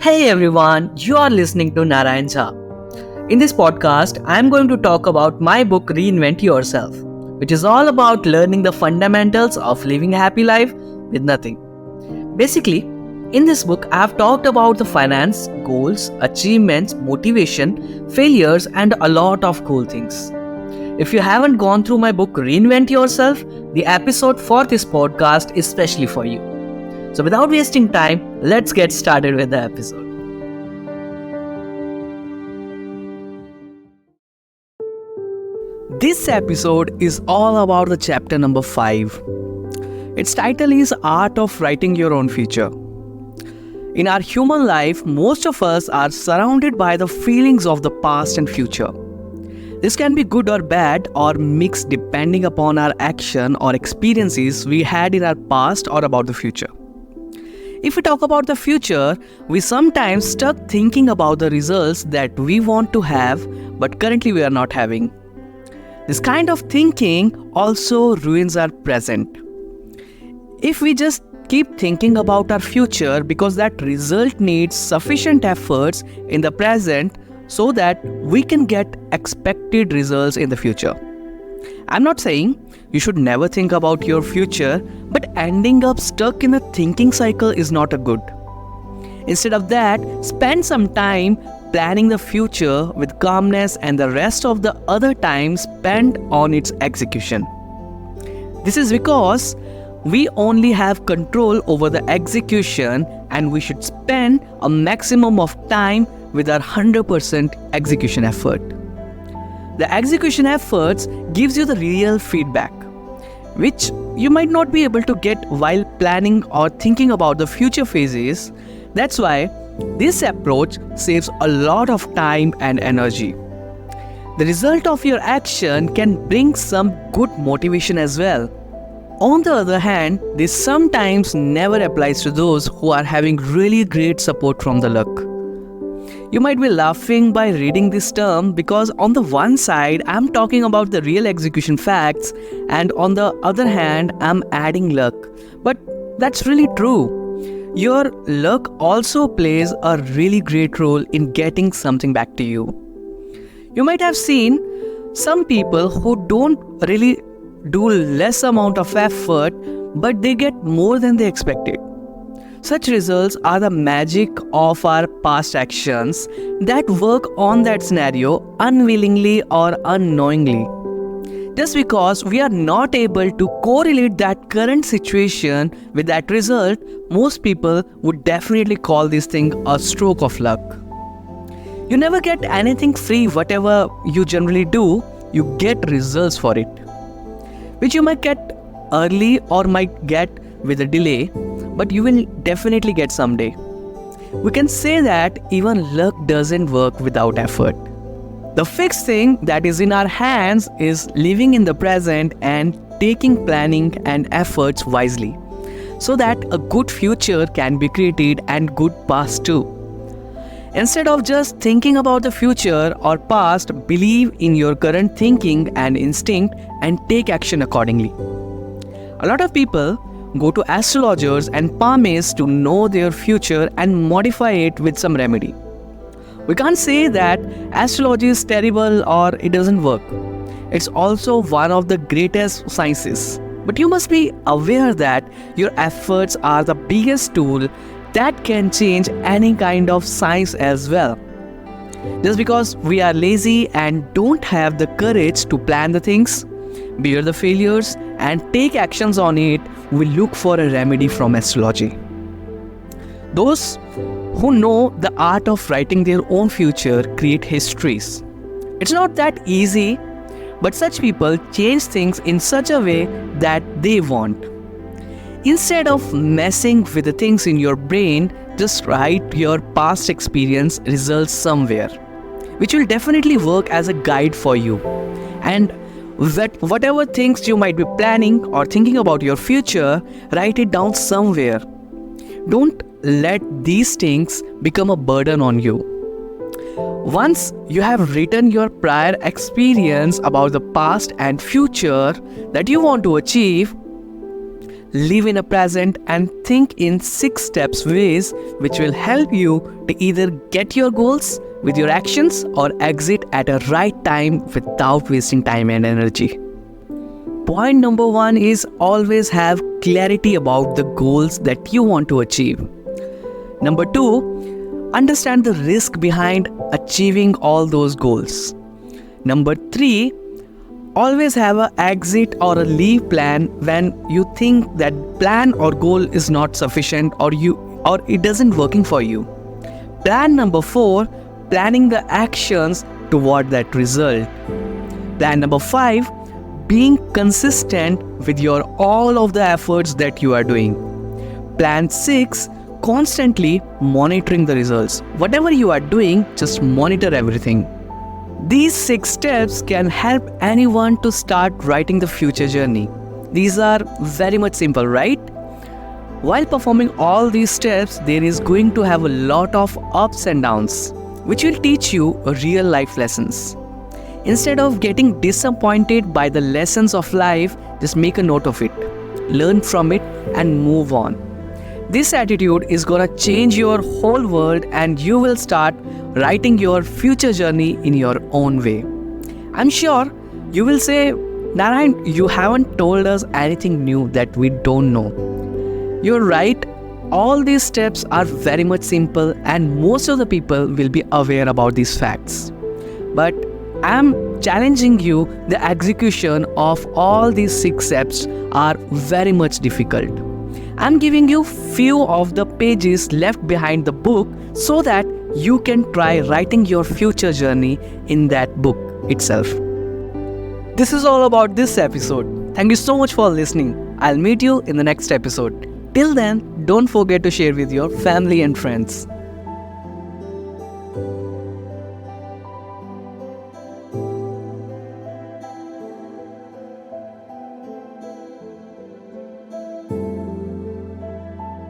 Hey everyone, you are listening to Narayan Jha. In this podcast, I am going to talk about my book Reinvent Yourself, which is all about learning the fundamentals of living a happy life with nothing. Basically, in this book, I have talked about the finance, goals, achievements, motivation, failures, and a lot of cool things. If you haven't gone through my book Reinvent Yourself, the episode for this podcast is specially for you. So without wasting time, let's get started with the episode. This episode is all about the chapter number 5. Its title is Art of Writing Your Own Future. In our human life, most of us are surrounded by the feelings of the past and future. This can be good or bad or mixed depending upon our action or experiences we had in our past or about the future. If we talk about the future, we sometimes stuck thinking about the results that we want to have but currently we are not having. This kind of thinking also ruins our present. If we just keep thinking about our future because that result needs sufficient efforts in the present so that we can get expected results in the future. I'm not saying you should never think about your future, but ending up stuck in a thinking cycle is not a good. Instead of that, spend some time planning the future with calmness and the rest of the other time spent on its execution. This is because we only have control over the execution and we should spend a maximum of time with our 100% execution effort. The execution efforts gives you the real feedback, which you might not be able to get while planning or thinking about the future phases. That's why this approach saves a lot of time and energy. The result of your action can bring some good motivation as well. On the other hand, this sometimes never applies to those who are having really great support from the luck. You might be laughing by reading this term because on the one side, I'm talking about the real execution facts and on the other hand, I'm adding luck. But that's really true. Your luck also plays a really great role in getting something back to you. You might have seen some people who don't really do less amount of effort, but they get more than they expected. Such results are the magic of our past actions that work on that scenario unwillingly or unknowingly. Just because we are not able to correlate that current situation with that result, most people would definitely call this thing a stroke of luck. You never get anything free. Whatever you generally do, you get results for it, which you might get early or might get with a delay, but you will definitely get someday. We can say that even luck doesn't work without effort. The fixed thing that is in our hands is living in the present and taking planning and efforts wisely, so that a good future can be created and good past too. Instead of just thinking about the future or past, believe in your current thinking and instinct and take action accordingly. A lot of people go to astrologers and palmists to know their future and modify it with some remedy. We can't say that astrology is terrible or it doesn't work. It's also one of the greatest sciences. But you must be aware that your efforts are the biggest tool that can change any kind of science as well. Just because we are lazy and don't have the courage to plan the things, bear the failures, and take actions on it, we look for a remedy from astrology. Those who know the art of writing their own future create histories. It's not that easy, but such people change things in such a way that they want. Instead of messing with the things in your brain, just write your past experience results somewhere, which will definitely work as a guide for you. And that whatever things you might be planning or thinking about your future, write it down somewhere. Don't let these things become a burden on you. Once you have written your prior experience about the past and future that you want to achieve, live in a present, and think in 6 steps ways which will help you to either get your goals with your actions or exit at a right time without wasting time and energy. Point number 1 is always have clarity about the goals that you want to achieve. Number 2, understand the risk behind achieving all those goals. Number 3, always have an exit or a leave plan when you think that plan or goal is not sufficient or it doesn't working for you. Plan number 4, planning the actions toward that result. Plan number 5, being consistent with your all of the efforts that you are doing. Plan 6, constantly monitoring the results. Whatever you are doing, just monitor everything. These 6 steps can help anyone to start writing the future journey. These are very much simple, right? While performing all these steps, there is going to have a lot of ups and downs, which will teach you real life lessons. Instead of getting disappointed by the lessons of life, just make a note of it, learn from it, and move on. This attitude is gonna change your whole world, and you will start writing your future journey in your own way. I'm sure you will say, Narayan, you haven't told us anything new that we don't know. You're right, all these steps are very much simple and most of the people will be aware about these facts. But I'm challenging you, the execution of all these 6 steps are very much difficult. I'm giving you few of the pages left behind the book so that you can try writing your future journey in that book itself. This is all about this episode. Thank you so much for listening. I'll meet you in the next episode. Till then, don't forget to share with your family and friends.